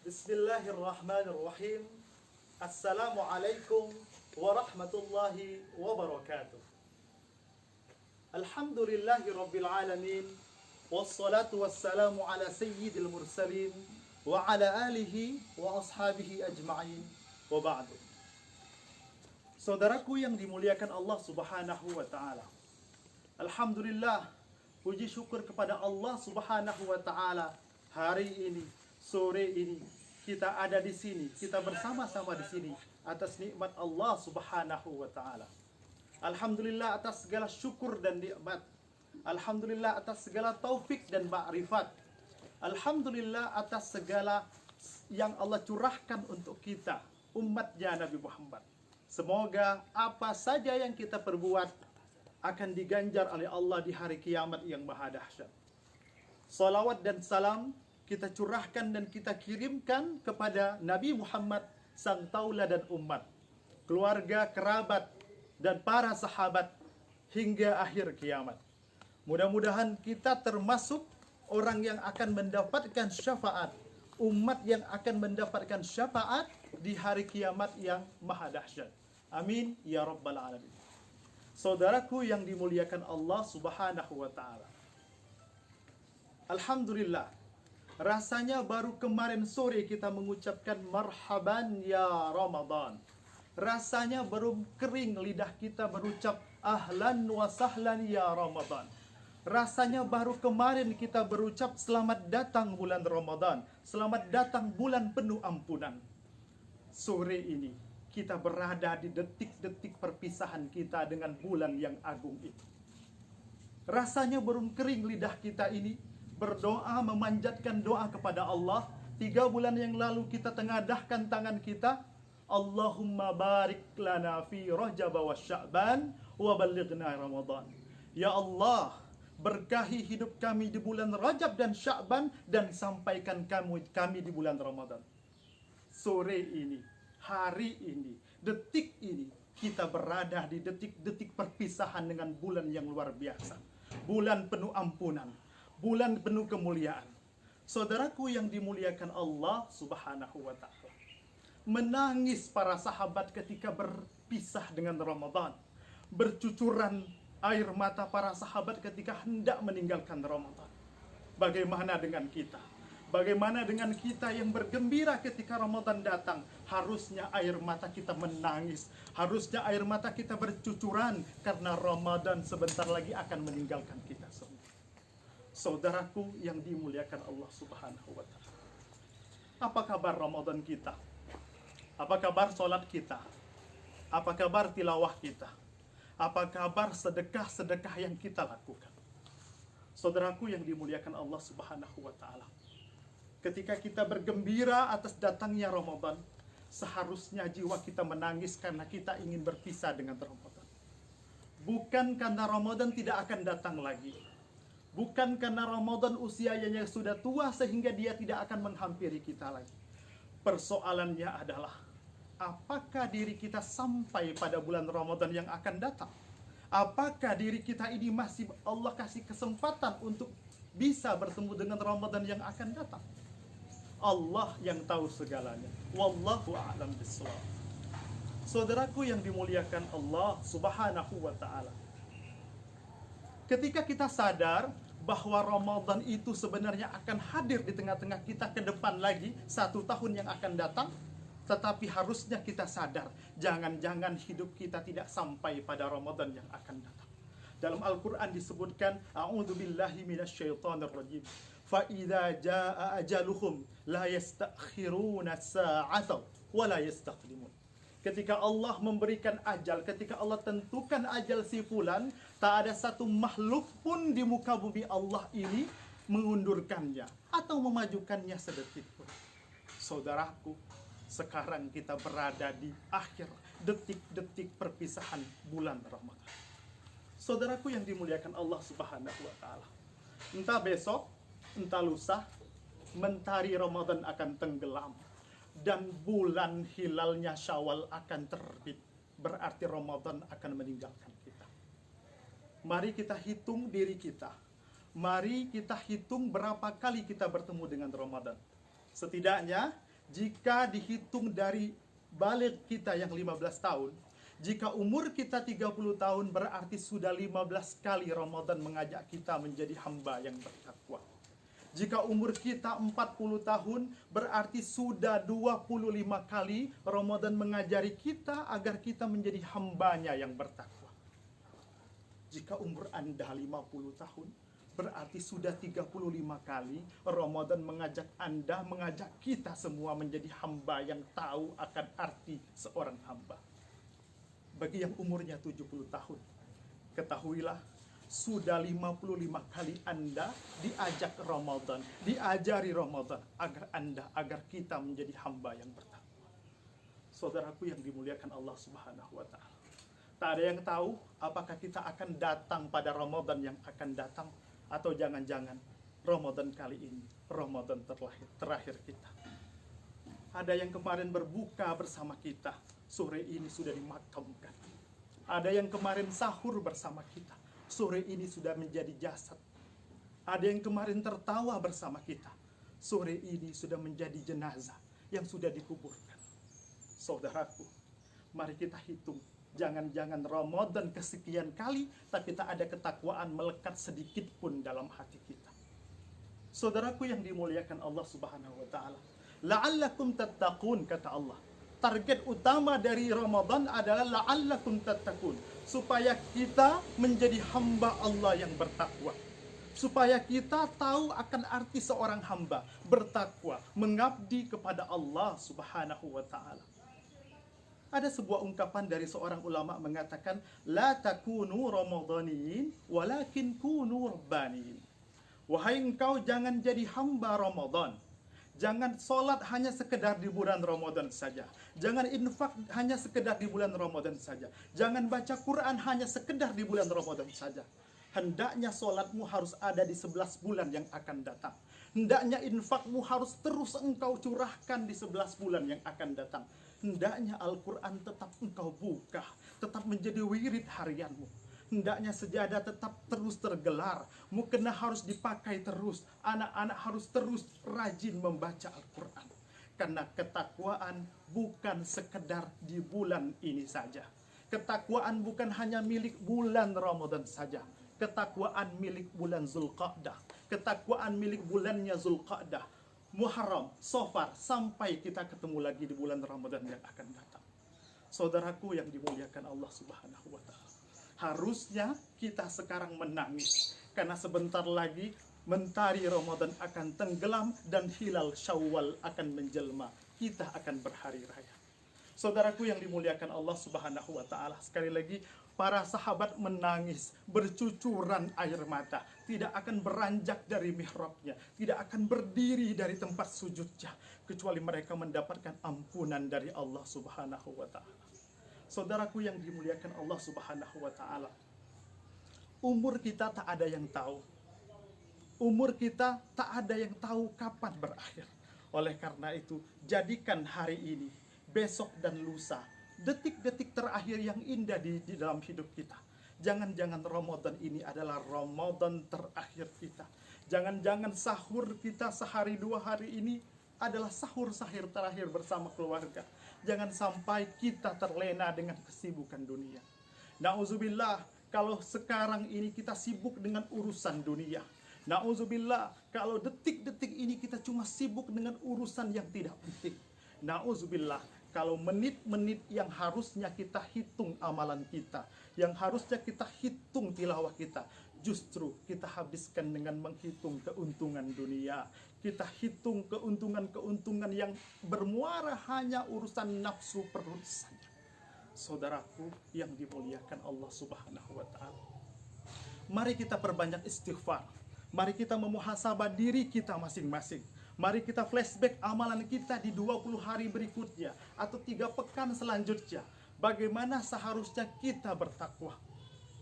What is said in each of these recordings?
Bismillahirrahmanirrahim. Assalamualaikum warahmatullahi wabarakatuh. Alhamdulillahi rabbil alamin. Wassalatu wassalamu ala sayyidil mursalin wa ala alihi wa ashabihi ajma'in. Wa ba'du. Saudaraku yang dimuliakan Allah Subhanahu wa taala. Alhamdulillah, puji syukur kepada Allah Subhanahu wa taala. Hari ini, sore ini, kita ada di sini, kita bersama-sama di sini atas nikmat Allah Subhanahu wa taala. Alhamdulillah atas segala syukur dan nikmat. Alhamdulillah atas segala taufik dan ma'rifat. Alhamdulillah atas segala yang Allah curahkan untuk kita, umatnya Nabi Muhammad. Semoga apa saja yang kita perbuat akan diganjar oleh Allah di hari kiamat yang maha dahsyat. Salawat dan salam kita curahkan dan kita kirimkan kepada Nabi Muhammad, sang tauladan umat, keluarga, kerabat, dan para sahabat hingga akhir kiamat. Mudah-mudahan kita termasuk orang yang akan mendapatkan syafaat, umat yang akan mendapatkan syafaat di hari kiamat yang maha dahsyat. Amin ya rabbal alamin. Saudaraku yang dimuliakan Allah Subhanahu wa taala. Alhamdulillah, rasanya baru kemarin sore kita mengucapkan marhaban ya Ramadan. Rasanya belum kering lidah kita berucap ahlan wa sahlan ya Ramadan. Rasanya baru kemarin kita berucap selamat datang bulan Ramadan, selamat datang bulan penuh ampunan. Sore ini kita berada di detik-detik perpisahan kita dengan bulan yang agung ini. Rasanya belum kering lidah kita ini berdoa, memanjatkan doa kepada Allah. 3 bulan yang lalu kita tengadahkan tangan kita, Allahumma barik lana fi Rajab wa Sya'ban wa ballighna Ramadan. Ya Allah, berkahi hidup kami di bulan Rajab dan Sya'ban dan sampaikan kami di bulan Ramadan. Sore ini, hari ini, detik ini, kita berada di detik-detik perpisahan dengan bulan yang luar biasa. Bulan penuh ampunan, bulan penuh kemuliaan. Saudaraku yang dimuliakan Allah Subhanahu wa ta'ala. Menangis para sahabat ketika berpisah dengan Ramadan. Bercucuran air mata para sahabat ketika hendak meninggalkan Ramadan. Bagaimana dengan kita? Bagaimana dengan kita yang bergembira ketika Ramadan datang? Harusnya air mata kita menangis. Harusnya air mata kita bercucuran karena Ramadan sebentar lagi akan meninggalkan kita semua. Saudaraku yang dimuliakan Allah Subhanahu wa ta'ala. Apa kabar Ramadan kita? Apa kabar sholat kita? Apa kabar tilawah kita? Apa kabar sedekah-sedekah yang kita lakukan? Saudaraku yang dimuliakan Allah Subhanahu wa ta'ala. Ketika kita bergembira atas datangnya Ramadan, seharusnya jiwa kita menangis karena kita ingin berpisah dengan Ramadan. Bukan karena Ramadan tidak akan datang lagi. Bukan karena Ramadan usianya sudah tua sehingga dia tidak akan menghampiri kita lagi. Persoalannya adalah, apakah diri kita sampai pada bulan Ramadan yang akan datang? Apakah diri kita ini masih Allah kasih kesempatan untuk bisa bertemu dengan Ramadan yang akan datang? Allah yang tahu segalanya. Wallahu a'lam bishawab. Saudaraku yang dimuliakan Allah Subhanahu wa ta'ala. Ketika kita sadar bahwa Ramadan itu sebenarnya akan hadir di tengah-tengah kita ke depan lagi, 1 tahun yang akan datang, tetapi harusnya kita sadar, jangan-jangan hidup kita tidak sampai pada Ramadan yang akan datang. Dalam Al-Quran disebutkan, A'udzubillahi minasyaitonirrajim. Fa'idha ja'a ajaluhum la yastakhiruna sa'ata wa la yastaqdimun. Ketika Allah memberikan ajal, ketika Allah tentukan ajal si fulan, tak ada satu makhluk pun di muka bumi Allah ini mengundurkannya atau memajukannya sedetik pun. Saudaraku, sekarang kita berada di akhir detik-detik perpisahan bulan Ramadan. Saudaraku yang dimuliakan Allah Subhanahu wa ta'ala. Entah besok, entah lusa, mentari Ramadan akan tenggelam. Dan bulan hilalnya Syawal akan terbit. Berarti Ramadan akan meninggalkan kita. Mari kita hitung diri kita. Mari kita hitung berapa kali kita bertemu dengan Ramadan. Setidaknya Jika dihitung dari balik kita yang 15 tahun, jika umur kita 30 tahun berarti sudah 15 kali Ramadan mengajak kita menjadi hamba yang bertakwa. Jika umur kita 40 tahun berarti sudah 25 kali Ramadan mengajari kita agar kita menjadi hambanya yang bertakwa. Jika umur Anda 50 tahun berarti sudah 35 kali Ramadan mengajak Anda, mengajak kita semua menjadi hamba yang tahu akan arti seorang hamba. Bagi yang umurnya 70 tahun, ketahuilah sudah 55 kali Anda diajak Ramadan, diajari Ramadan agar kita menjadi hamba yang bertakwa. Saudaraku yang dimuliakan Allah Subhanahu wa taala. Tak ada yang tahu apakah kita akan datang pada Ramadan yang akan datang, atau jangan-jangan Ramadan kali ini Ramadan terakhir kita. Ada yang kemarin berbuka bersama kita, sore ini sudah dimakamkan. Ada yang kemarin sahur bersama kita, sore ini sudah menjadi jasad. Ada yang kemarin tertawa bersama kita, sore ini sudah menjadi jenazah yang sudah dikuburkan. Saudaraku, mari kita hitung. Jangan-jangan Ramadan kesekian kali, tapi tak ada ketakwaan melekat sedikit pun dalam hati kita. Saudaraku yang dimuliakan Allah Subhanahu wa taala, la'allakum tattaqun, kata Allah. Target utama dari Ramadan adalah la'allakum tattaqun, supaya kita menjadi hamba Allah yang bertakwa. Supaya kita tahu akan arti seorang hamba bertakwa, mengabdi kepada Allah Subhanahu wa taala. Ada sebuah ungkapan dari seorang ulama mengatakan, la takunu ramadhanin walakin kunu rabbanin. Wahai engkau, jangan jadi hamba Ramadan. Jangan sholat hanya sekedar di bulan Ramadan saja. Jangan infak hanya sekedar di bulan Ramadan saja. Jangan baca Quran hanya sekedar di bulan Ramadan saja. Hendaknya sholatmu harus ada di 11 bulan yang akan datang. Hendaknya infakmu harus terus engkau curahkan di 11 bulan yang akan datang. Hendaknya Al-Quran tetap engkau buka, tetap menjadi wirid harianmu. Hendaknya sejadah tetap terus tergelar, mukena harus dipakai terus, anak-anak harus terus rajin membaca Al-Quran. Karena ketakwaan bukan sekedar di bulan ini saja. Ketakwaan bukan hanya milik bulan Ramadan saja. Ketakwaan milik bulan Zulqa'dah. Ketakwaan milik bulannya Zulqa'dah, Muharram, Safar, sampai kita ketemu lagi di bulan Ramadan yang akan datang. Saudaraku yang dimuliakan Allah Subhanahu wa taala, harusnya kita sekarang menangis karena sebentar lagi mentari Ramadan akan tenggelam dan hilal Syawal akan menjelma. Kita akan berhari raya. Saudaraku yang dimuliakan Allah Subhanahu wa taala, sekali lagi para sahabat menangis, bercucuran air mata, tidak akan beranjak dari mihrabnya, tidak akan berdiri dari tempat sujudnya, kecuali mereka mendapatkan ampunan dari Allah Subhanahu wa taala. Saudaraku yang dimuliakan Allah Subhanahu wa taala, umur kita tak ada yang tahu. Umur kita tak ada yang tahu kapan berakhir. Oleh karena itu, jadikan hari ini, besok dan lusa detik-detik terakhir yang indah di dalam hidup kita. Jangan-jangan Ramadan ini adalah Ramadan terakhir kita. Jangan-jangan sahur kita sehari dua hari ini adalah sahur-sahur terakhir bersama keluarga. Jangan sampai kita terlena dengan kesibukan dunia. Nauzubillah, kalau sekarang ini kita sibuk dengan urusan dunia. Nauzubillah, kalau detik-detik ini kita cuma sibuk dengan urusan yang tidak penting. Nauzubillah, kalau menit-menit yang harusnya kita hitung amalan kita, yang harusnya kita hitung tilawah kita, justru kita habiskan dengan menghitung keuntungan dunia. Kita hitung keuntungan-keuntungan yang bermuara hanya urusan nafsu perut saja. Saudaraku yang dimuliakan Allah Subhanahu wa taala, mari kita perbanyak istighfar. Mari kita memuhasabah diri kita masing-masing. Mari kita flashback amalan kita di 20 hari berikutnya atau 3 pekan selanjutnya. Bagaimana seharusnya kita bertakwa.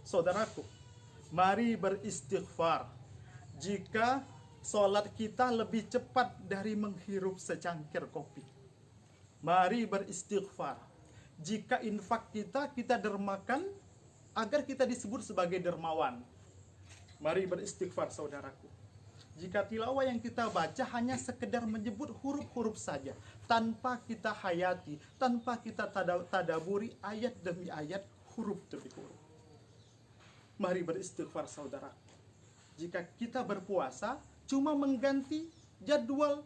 Saudaraku, mari beristighfar. Jika sholat kita lebih cepat dari menghirup secangkir kopi, mari beristighfar. Jika infak kita dermakan agar kita disebut sebagai dermawan. Mari beristighfar, saudaraku. Jika tilawah yang kita baca hanya sekedar menyebut huruf-huruf saja, tanpa kita hayati, tanpa kita tadaburi ayat demi ayat, huruf demi huruf. Mari beristighfar saudara. Jika kita berpuasa, cuma mengganti jadwal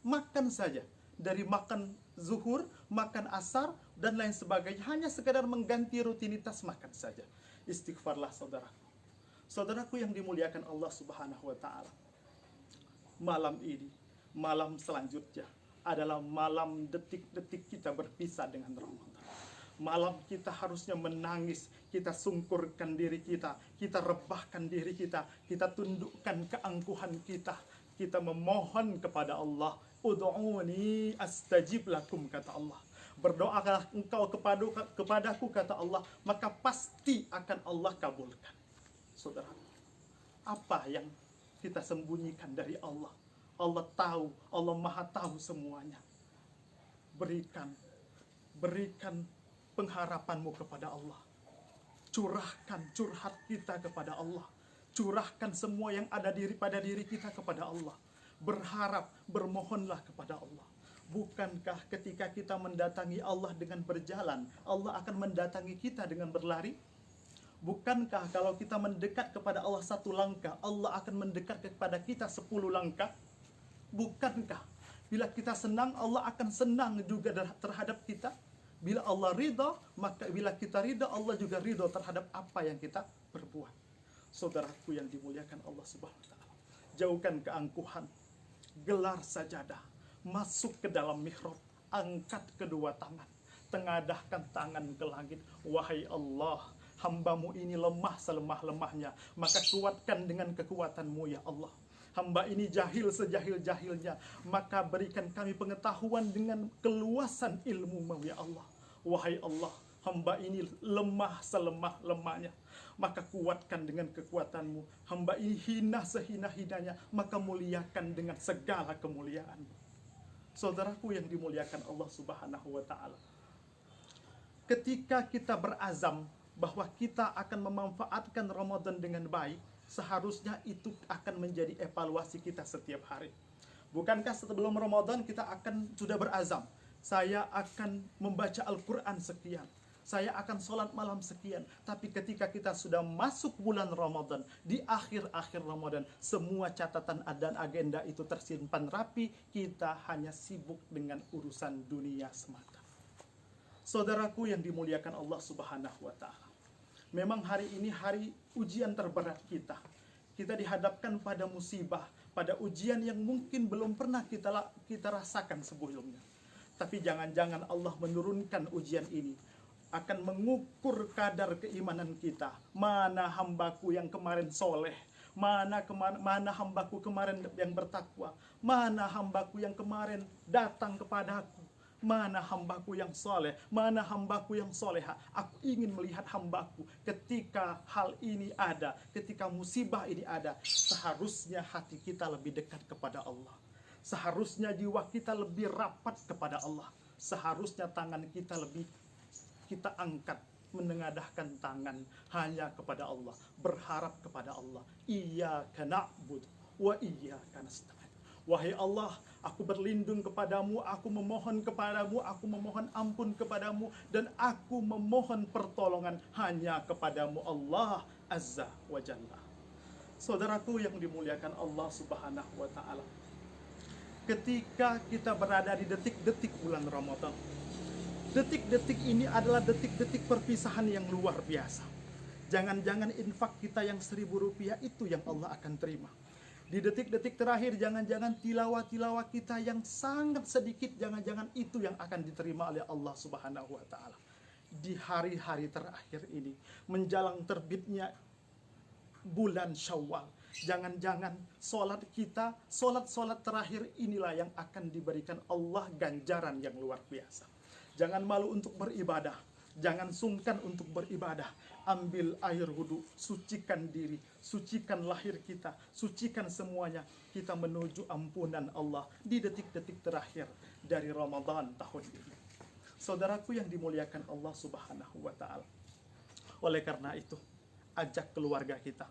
makan saja. Dari makan zuhur, makan asar, dan lain sebagainya. Hanya sekedar mengganti rutinitas makan saja. Istighfarlah saudaraku. Saudaraku yang dimuliakan Allah Subhanahu wa ta'ala. Malam ini, malam selanjutnya adalah malam detik-detik kita berpisah dengan Ramadan. Malam kita harusnya menangis, kita sungkurkan diri kita rebahkan diri kita tundukkan keangkuhan kita memohon kepada Allah. Ud'uni astajib lakum, kata Allah. Berdoalah engkau kepadaku, kata Allah, maka pasti akan Allah kabulkan. Saudara, apa yang kita sembunyikan dari Allah? Allah tahu, Allah maha tahu semuanya. Berikan pengharapanmu kepada Allah. Curhat kita kepada Allah. Curahkan semua yang ada pada diri kita kepada Allah. Berharap, bermohonlah kepada Allah. Bukankah ketika kita mendatangi Allah dengan berjalan, Allah akan mendatangi kita dengan berlari? Bukankah kalau kita mendekat kepada Allah 1 langkah, Allah akan mendekat kepada kita 10 langkah? Bukankah bila kita senang, Allah akan senang juga terhadap kita? Bila Allah ridha, maka bila kita ridha, Allah juga ridha terhadap apa yang kita perbuat. Saudaraku yang dimuliakan Allah Subhanahu wa ta'ala, jauhkan keangkuhan, gelar sajadah, masuk ke dalam mihrab, angkat kedua tangan, tengadahkan tangan ke langit. Wahai Allah, hamba-Mu ini lemah selemah-lemahnya, maka kuatkan dengan kekuatan-Mu ya Allah. Hamba ini jahil sejahil-jahilnya, maka berikan kami pengetahuan dengan keluasan ilmu-Mu ya Allah. Wahai Allah, hamba ini lemah selemah-lemahnya, maka kuatkan dengan kekuatan-Mu. Hamba ini hina sehina-hinanya, maka muliakan dengan segala kemuliaan-Mu. Saudaraku yang dimuliakan Allah Subhanahu wa ta'ala, ketika kita berazam bahwa kita akan memanfaatkan Ramadan dengan baik, seharusnya itu akan menjadi evaluasi kita setiap hari. Bukankah sebelum Ramadan kita akan sudah berazam, saya akan membaca Al-Quran sekian, saya akan sholat malam sekian. Tapi ketika kita sudah masuk bulan Ramadan, di akhir-akhir Ramadan, semua catatan dan agenda itu tersimpan rapi, kita hanya sibuk dengan urusan dunia semata. Saudaraku yang dimuliakan Allah Subhanahu wa ta'ala, memang hari ini hari ujian terberat kita. Kita dihadapkan pada musibah, pada ujian yang mungkin belum pernah kita rasakan sebelumnya. Tapi jangan-jangan Allah menurunkan ujian ini akan mengukur kadar keimanan kita. Mana hambaku yang kemarin soleh, mana hambaku kemarin yang bertakwa, mana hambaku yang kemarin datang kepadaku, mana hambaku yang soleh, mana hambaku yang soleha. Aku ingin melihat hambaku ketika hal ini ada, ketika musibah ini ada. Seharusnya hati kita lebih dekat kepada Allah. Seharusnya jiwa kita lebih rapat kepada Allah. Seharusnya tangan kita lebih kita angkat, menengadahkan tangan hanya kepada Allah, berharap kepada Allah. Iyyaka na'budu wa iyyaka nasta'in. Wahai Allah, aku berlindung kepadamu, aku memohon kepadamu, aku memohon ampun kepadamu, dan aku memohon pertolongan hanya kepadamu Allah Azza wa Jalla. Saudaraku yang dimuliakan Allah Subhanahu wa ta'ala, ketika kita berada di detik-detik bulan Ramadan, detik-detik ini adalah detik-detik perpisahan yang luar biasa. Jangan-jangan infak kita yang 1.000 rupiah itu yang Allah akan terima. Di detik-detik terakhir, jangan-jangan tilawah-tilawah kita yang sangat sedikit, jangan-jangan itu yang akan diterima oleh Allah Subhanahu wa ta'ala. Di hari-hari terakhir ini, menjelang terbitnya bulan Syawal, jangan-jangan solat kita, solat terakhir inilah yang akan diberikan Allah ganjaran yang luar biasa. Jangan malu untuk beribadah, jangan sungkan untuk beribadah. Ambil air wudhu, sucikan diri, sucikan lahir kita, sucikan semuanya. Kita menuju ampunan Allah di detik-detik terakhir dari Ramadan tahun ini. Saudaraku yang dimuliakan Allah Subhanahu wa ta'ala, oleh karena itu, ajak keluarga kita,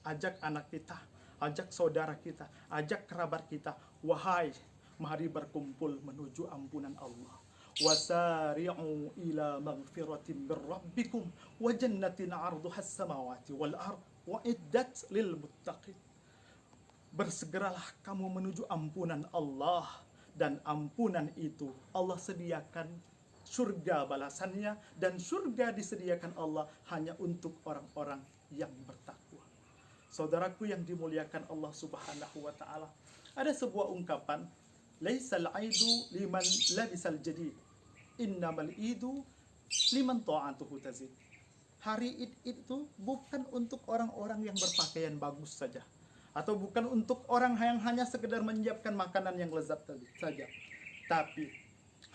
ajak anak kita, ajak saudara kita, ajak kerabat kita, wahai, mari berkumpul menuju ampunan Allah. Wasari'u ila maghfiratin min rabbikum wa jannatin 'arduhas samawati wal ard wa iddat lil muttaqin. Bersegeralah kamu menuju ampunan Allah, dan ampunan itu Allah sediakan surga balasannya, dan surga disediakan Allah hanya untuk orang-orang yang bertakwa. Saudaraku yang dimuliakan Allah Subhanahu wa taala, ada sebuah ungkapan, laisal aidu liman labisal jadid, innamal idu liman ta'atuhu tazid. Hari Id itu bukan untuk orang-orang yang berpakaian bagus saja, atau bukan untuk orang yang hanya sekedar menyiapkan makanan yang lezat saja, tapi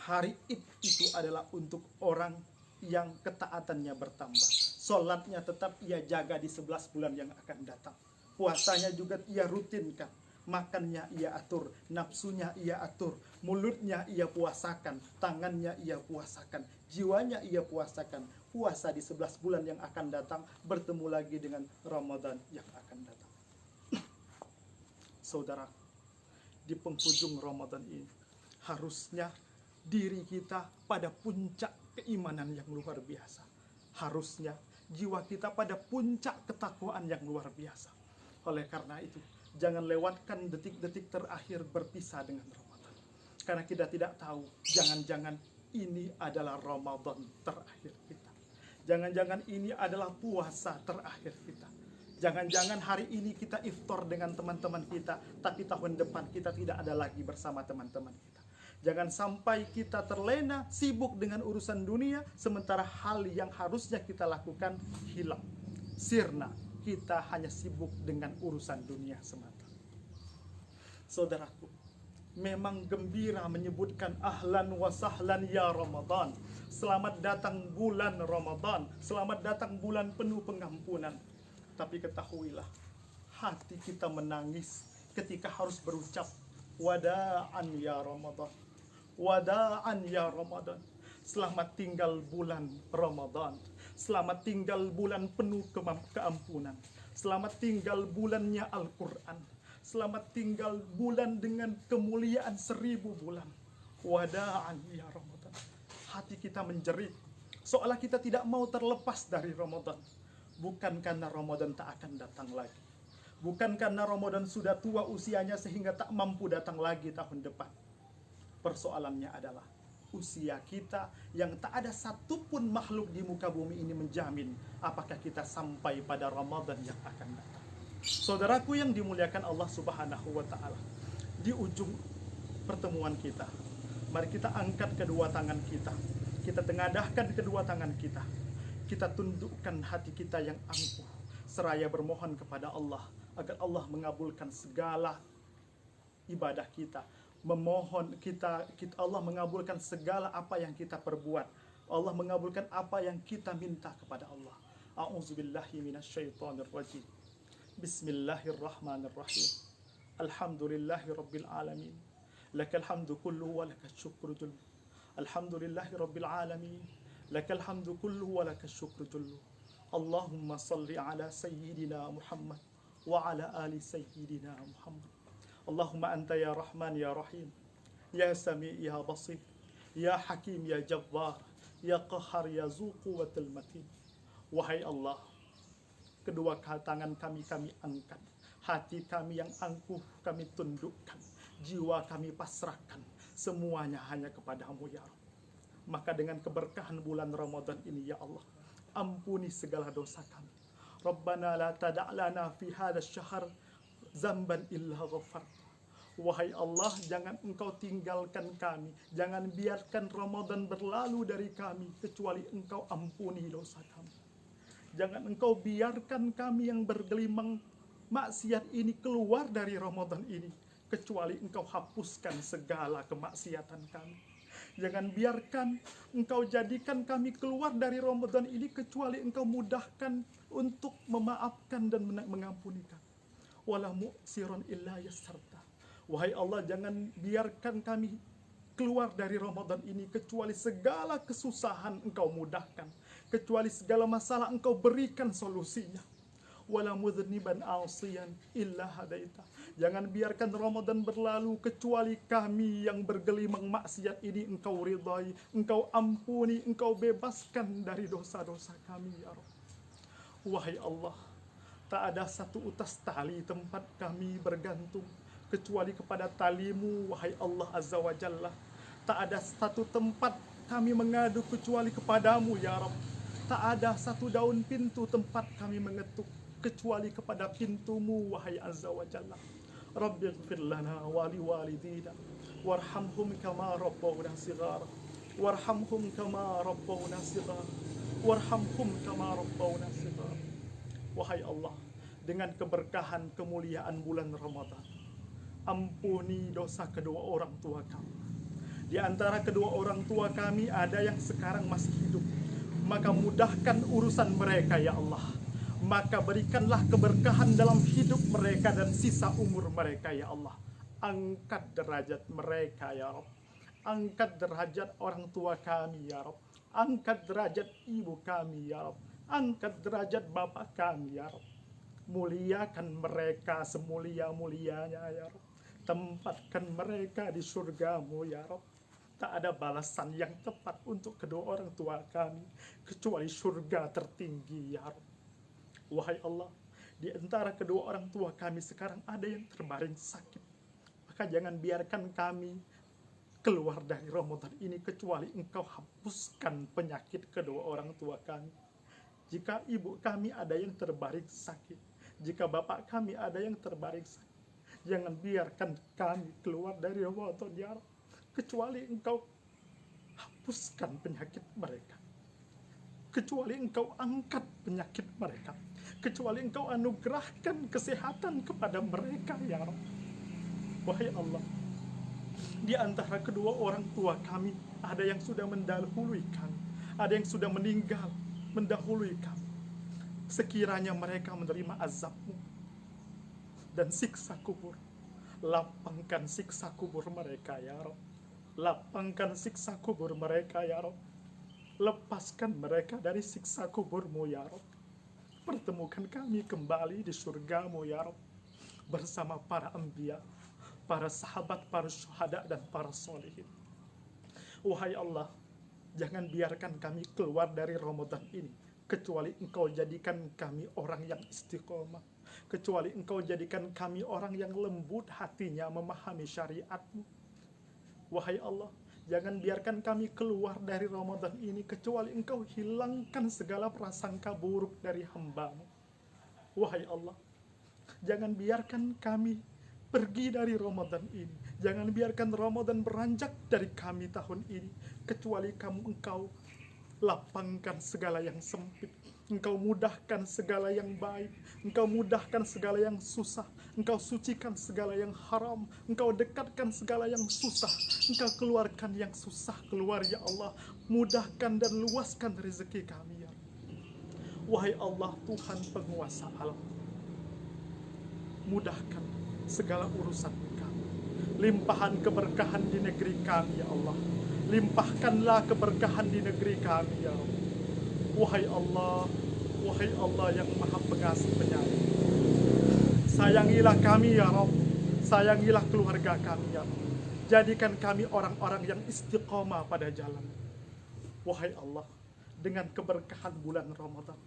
hari Id itu adalah untuk orang yang ketaatannya bertambah. Sholatnya tetap ia jaga di 11 bulan yang akan datang. Puasanya juga ia rutinkan. Makannya ia atur, nafsunya ia atur, mulutnya ia puasakan, tangannya ia puasakan, jiwanya ia puasakan. Puasa di 11 bulan yang akan datang, bertemu lagi dengan Ramadan yang akan datang. Saudara, di penghujung Ramadan ini, harusnya diri kita pada puncak keimanan yang luar biasa. Harusnya jiwa kita pada puncak ketakwaan yang luar biasa. Oleh karena itu, jangan lewatkan detik-detik terakhir berpisah dengan Ramadan. Karena kita tidak tahu, jangan-jangan ini adalah Ramadan terakhir kita. Jangan-jangan ini adalah puasa terakhir kita. Jangan-jangan hari ini kita iftar dengan teman-teman kita, tapi tahun depan kita tidak ada lagi bersama teman-teman kita. Jangan sampai kita terlena, sibuk dengan urusan dunia, sementara hal yang harusnya kita lakukan hilang, sirna. Kita hanya sibuk dengan urusan dunia semata. Saudaraku, memang gembira menyebutkan ahlan wa sahlan ya Ramadan. Selamat datang bulan Ramadan, selamat datang bulan penuh pengampunan. Tapi ketahuilah, hati kita menangis ketika harus berucap wada'an ya Ramadan, wada'an ya Ramadan. Selamat tinggal bulan Ramadan, selamat tinggal bulan penuh keampunan, selamat tinggal bulannya Al-Quran, selamat tinggal bulan dengan kemuliaan 1000 bulan. Wada'an ya Ramadan. Hati kita menjerit, seolah kita tidak mau terlepas dari Ramadan. Bukan karena Ramadan tak akan datang lagi, bukan karena Ramadan sudah tua usianya sehingga tak mampu datang lagi tahun depan. Persoalannya adalah usia kita yang tak ada satupun makhluk di muka bumi ini menjamin apakah kita sampai pada Ramadan yang akan datang. Saudaraku yang dimuliakan Allah Subhanahu wa taala, di ujung pertemuan kita, mari kita angkat kedua tangan kita, kita tengadahkan kedua tangan kita, kita tundukkan hati kita yang angkuh, seraya bermohon kepada Allah agar Allah mengabulkan segala ibadah kita. Memohon Allah mengabulkan segala apa yang kita perbuat. Allah mengabulkan apa yang kita minta kepada Allah. A'udzubillahi minasyaitonirrajim. Bismillahirrahmanirrahim. Alhamdulillahi rabbil alamin. Lakal hamdu kullu wa lakal syukru jullu. Alhamdulillahi rabbil alamin. Lakal hamdu kullu wa lakal syukru jullu. Allahumma salli ala sayyidina Muhammad wa ala ali sayyidina Muhammad. Allahumma anta ya Rahman ya Rahim, ya Sami ya Basir, ya Hakim ya Jabbar, ya Qahar ya Zu Quwwatul Matin. Wahai Allah, kedua tangan kami angkat, hati kami yang angkuh kami tundukkan, jiwa kami pasrahkan, semuanya hanya kepadamu ya Rabb. Maka dengan keberkahan bulan Ramadan ini ya Allah, ampuni segala dosa kami. Rabbana la tada'lana fi hadha syahr zamban illa ghafar. Wahai Allah, jangan engkau tinggalkan kami, jangan biarkan Ramadan berlalu dari kami kecuali engkau ampuni dosa kami. Jangan engkau biarkan kami yang bergelimang maksiat ini keluar dari Ramadan ini kecuali engkau hapuskan segala kemaksiatan kami. Jangan biarkan engkau jadikan kami keluar dari Ramadan ini kecuali engkau mudahkan untuk memaafkan dan mengampuni kami. Wala mu'siron illa yassarta. Wahai Allah, jangan biarkan kami keluar dari Ramadan ini kecuali segala kesusahan engkau mudahkan, kecuali segala masalah engkau berikan solusinya. wala mudhniban asiyan illa hadaita. Jangan biarkan Ramadan berlalu kecuali kami yang bergelimang maksiat ini Engkau ridhai, Engkau ampuni, Engkau bebaskan dari dosa-dosa kami ya Rabb. Wahai Allah, tak ada satu utas tali tempat kami bergantung kecuali kepada talimu, wahai Allah Azza wa Jalla. Tak ada satu tempat kami mengadu kecuali kepadamu ya Rabb. Tak ada satu daun pintu tempat kami mengetuk kecuali kepada pintumu, wahai Azza wa Jalla. Rabbi ighfir lana wa liwalidina warhamhum kama rabbawna shighara warhamhum kama rabbawna shighara warhamhum kama rabbawna shighara. Wahai Allah, dengan keberkahan kemuliaan bulan Ramadan, ampuni dosa kedua orang tua kami. Di antara kedua orang tua kami ada yang sekarang masih hidup, maka mudahkan urusan mereka ya Allah. Maka berikanlah keberkahan dalam hidup mereka dan sisa umur mereka ya Allah. Angkat derajat mereka ya Rabb. Angkat derajat orang tua kami ya Rabb. Angkat derajat ibu kami ya Rabb. Angkat derajat bapak kami ya Rabb. Muliakan mereka semulia-mulianya ya Rabb. Tempatkan mereka di surgamu ya Rabb. Tak ada balasan yang tepat untuk kedua orang tua kami kecuali surga tertinggi ya Rabb. Wahai Allah, di antara kedua orang tua kami sekarang ada yang terbaring sakit. Maka jangan biarkan kami keluar dari Ramadan ini kecuali Engkau hapuskan penyakit kedua orang tua kami. Jika ibu kami ada yang terbaring sakit, jika bapak kami ada yang terbaring sakit, jangan biarkan kami keluar dari Ramadan ya Rabb, kecuali Engkau hapuskan penyakit mereka, kecuali Engkau angkat penyakit mereka, kecuali Engkau anugerahkan kesehatan kepada mereka ya Rabb. Wahai Allah, di antara kedua orang tua kami ada yang sudah mendahului kami, ada yang sudah meninggal mendahului kami. Sekiranya mereka menerima azab-Mu dan siksa kubur, lapangkan siksa kubur mereka ya Rabb. Lapangkan siksa kubur mereka ya Rabb. Lepaskan mereka dari siksa kubur-Mu ya Rabb. Pertemukan kami kembali di surga-Mu ya Rabb, bersama para anbiya, para sahabat, para syuhada, dan para sholihin. Wahai Allah, jangan biarkan kami keluar dari Ramadan ini kecuali Engkau jadikan kami orang yang istiqomah, kecuali Engkau jadikan kami orang yang lembut hatinya memahami syariat-Mu. Wahai Allah, jangan biarkan kami keluar dari Ramadan ini kecuali Engkau hilangkan segala prasangka buruk dari hamba-Mu. Wahai Allah, jangan biarkan kami pergi dari Ramadan ini, jangan biarkan Ramadan beranjak dari kami tahun ini kecuali Engkau lapangkan segala yang sempit, Engkau mudahkan segala yang baik, Engkau mudahkan segala yang susah, Engkau sucikan segala yang haram, Engkau dekatkan segala yang susah, Engkau keluarkan yang susah keluar ya Allah. Mudahkan dan luaskan rezeki kami ya. Wahai Allah, Tuhan penguasa alam, mudahkan segala urusan kami, limpahan keberkahan di negeri kami ya Allah. Limpahkanlah keberkahan di negeri kami ya Rabb. Wahai Allah yang maha pengasih penyayang, sayangilah kami ya Rabb, sayangilah keluarga kami ya Rabb. Jadikan kami orang-orang yang istiqomah pada jalan. Wahai Allah, dengan keberkahan bulan Ramadan,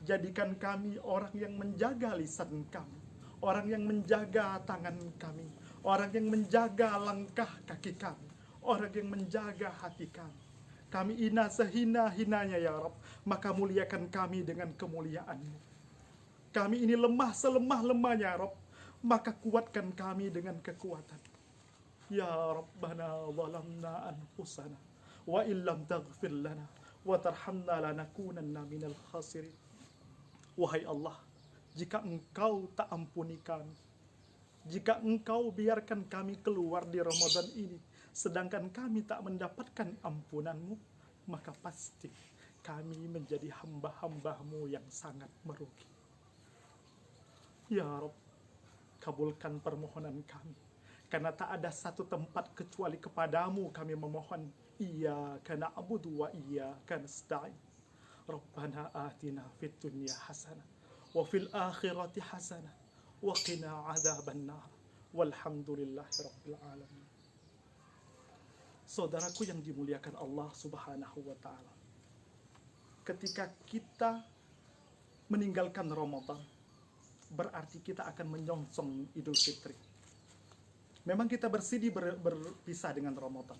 jadikan kami orang yang menjaga lisan kami, orang yang menjaga tangan kami, orang yang menjaga langkah kaki kami, orang yang menjaga hati kami. Kami hina sehina-hinanya ya Rabb, maka muliakan kami dengan kemuliaan-Mu. Kami ini lemah selemah-lemahnya ya Rabb, maka kuatkan kami dengan kekuatan. Ya Rabbana zalamna anfusana wa illam taghfir lana wa tarhamna lanakunanna minal khasirin. Wahai Allah, jika Engkau tak ampuni kami, jika Engkau biarkan kami keluar di Ramadan ini sedangkan kami tak mendapatkan ampunan-Mu, maka pasti kami menjadi hamba-hamba-Mu yang sangat merugi. Ya Rabb, kabulkan permohonan kami, karena tak ada satu tempat kecuali kepadamu kami memohon. Iyyaka na'budu wa iyyaka nasta'in. Rabbana atina fid dunya hasanah wa fil akhirati hasanah wa qina adzabannar. Walhamdulillahi rabbil alamin. Saudaraku yang dimuliakan Allah Subhanahu wa taala. Ketika kita meninggalkan Ramadan, berarti kita akan menyongsong Idul Fitri. Memang kita bersedih berpisah dengan Ramadan,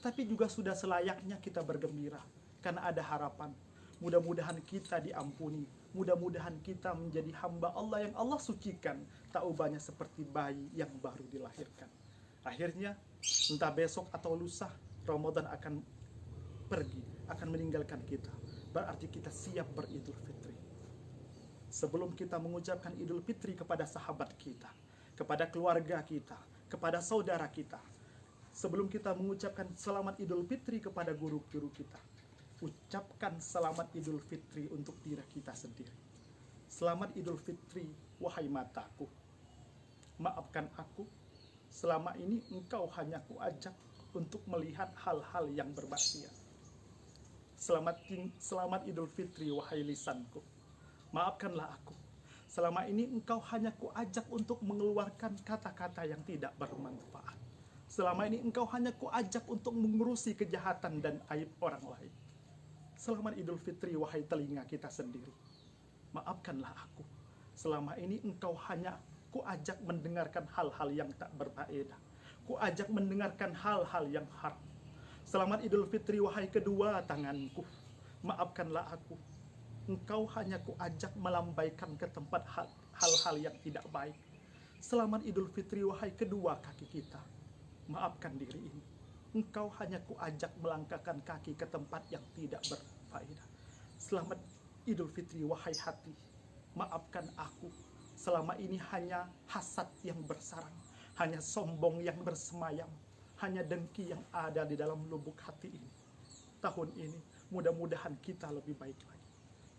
tapi juga sudah selayaknya kita bergembira karena ada harapan. Mudah-mudahan kita diampuni, mudah-mudahan kita menjadi hamba Allah yang Allah sucikan, taubahnya seperti bayi yang baru dilahirkan. Akhirnya, entah besok atau lusa, Ramadan akan pergi, akan meninggalkan kita. Berarti kita siap beridul fitri. Sebelum kita mengucapkan Idul Fitri kepada sahabat kita, kepada keluarga kita, kepada saudara kita, sebelum kita mengucapkan selamat Idul Fitri kepada guru-guru kita, ucapkan selamat Idul Fitri untuk diri kita sendiri. Selamat Idul Fitri, wahai mataku. Maafkan aku, selama ini engkau hanya kuajak untuk melihat hal-hal yang bermaksiat. Selamat Idul Fitri, wahai lisanku. Maafkanlah aku. Selama ini engkau hanya kuajak untuk mengeluarkan kata-kata yang tidak bermanfaat. Selama ini engkau hanya kuajak untuk mengurusi kejahatan dan aib orang lain. Selamat Idul Fitri, wahai telinga kita sendiri. Maafkanlah aku. Selama ini engkau hanya kuajak mendengarkan hal-hal yang tak berfaedah. Kuajak mendengarkan hal-hal yang haram. Selamat Idul Fitri, wahai kedua tanganku. Maafkanlah aku. Engkau hanya kuajak melambaikan ke tempat hal-hal yang tidak baik. Selamat Idul Fitri, wahai kedua kaki kita. Maafkan diri ini. Engkau hanya kuajak melangkahkan kaki ke tempat yang tidak berfaedah. Selamat Idul Fitri, wahai hati. Maafkan aku. Selama ini hanya hasad yang bersarang, hanya sombong yang bersemayam, hanya dengki yang ada di dalam lubuk hati ini. Tahun ini mudah-mudahan kita lebih baik lagi.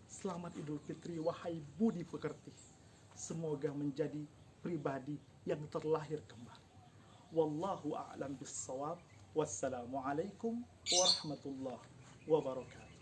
Selamat Idul Fitri, wahai budi pekerti. Semoga menjadi pribadi yang terlahir kembali. Wallahu a'lam bissawab. Wassalamualaikum warahmatullahi wabarakatuh.